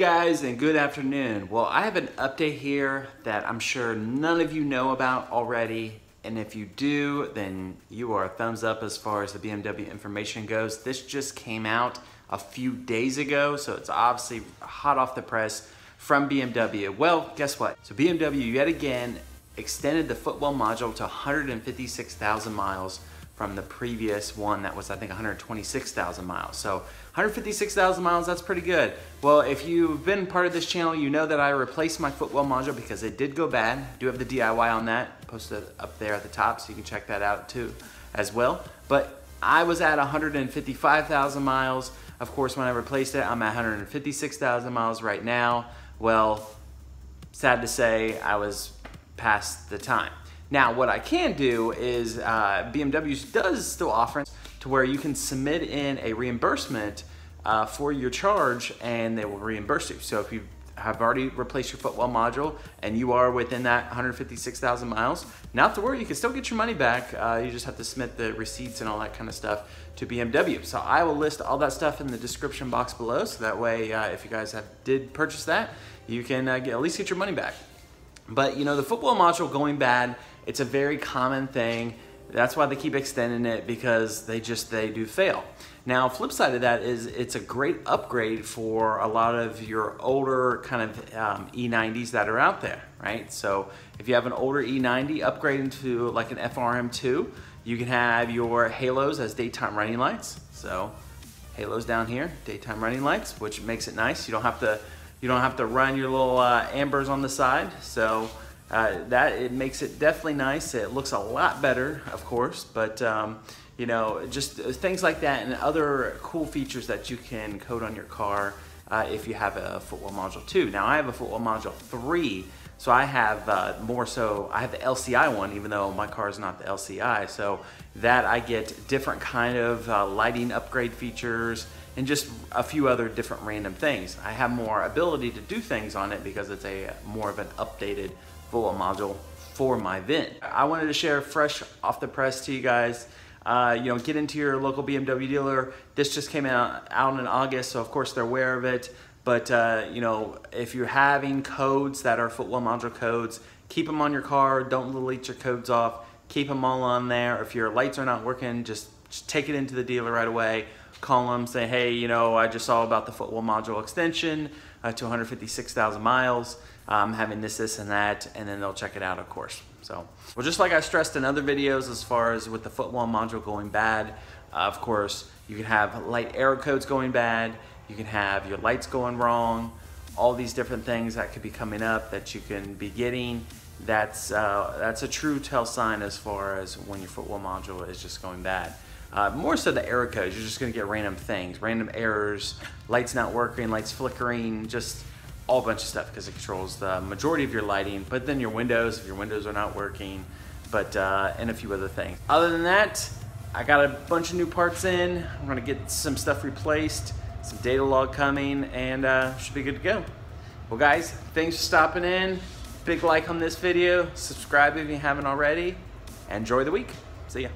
guys, and good afternoon. Well, I have an update here that I'm sure none of you know about already, and if you do, then you are a thumbs up as far as the BMW information goes. This just came out a few days ago, so it's obviously hot off the press from BMW. Well, guess what? So BMW yet again extended the footwell module to 156,000 miles from the previous one that was, I think, 126,000 miles. So 156,000 miles, that's pretty good. Well, if you've been part of this channel, you know that I replaced my footwell module because it did go bad. I do have the DIY on that, posted up there at the top, so you can check that out too as well. But I was at 155,000 miles. Of course, when I replaced it, I'm at 156,000 miles right now. Well, sad to say, I was past the time. Now, what I can do is BMW does still offer to where you can submit in a reimbursement for your charge and they will reimburse you. So if you have already replaced your footwell module and you are within that 156,000 miles, not to worry, you can still get your money back. You just have to submit the receipts and all that kind of stuff to BMW. So I will list all that stuff in the description box below, so that way if you guys did purchase that, you can at least get your money back. But you know, the footwell module going bad, it's a very common thing. That's why they keep extending it, because they do fail. Now, flip side of that is it's a great upgrade for a lot of your older kind of E90s that are out there, right? So if you have an older E90, upgrade into like an FRM2, you can have your halos as daytime running lights. So halos down here, daytime running lights, which makes it nice. You don't have to run your little ambers on the side. So it makes it definitely nice. It looks a lot better, of course, but you know, just things like that and other cool features that you can code on your car if you have a footwell module 2. Now, I have a footwell module 3, so I have I have the LCI one, even though my car is not the LCI, so that I get different kind of lighting upgrade features and just a few other different random things. I have more ability to do things on it because it's more of an updated footwell module for my VIN. I wanted to share fresh off the press to you guys. You know, get into your local BMW dealer. This just came out in August, so of course they're aware of it. But you know, if you're having codes that are footwell module codes, keep them on your car. Don't delete your codes off. Keep them all on there. If your lights are not working, just take it into the dealer right away. Call them, say, hey, you know, I just saw about the footwell module extension to 156,000 miles. I'm having this, and that, and then they'll check it out, of course. So, well, just like I stressed in other videos, as far as with the footwell module going bad, of course, you can have light arrow codes going bad. You can have your lights going wrong. All these different things that could be coming up that you can be getting. That's a true tell sign as far as when your footwell module is just going bad. More so the error codes, you're just gonna get random things, random errors, lights not working, lights flickering, just all bunch of stuff, because it controls the majority of your lighting, but then your windows, if your windows are not working, but and a few other things. Other than that, I got a bunch of new parts in. I'm gonna get some stuff replaced, some data log coming, and should be good to go. Well guys, thanks for stopping in. Big like on this video, subscribe if you haven't already, and enjoy the week. See ya.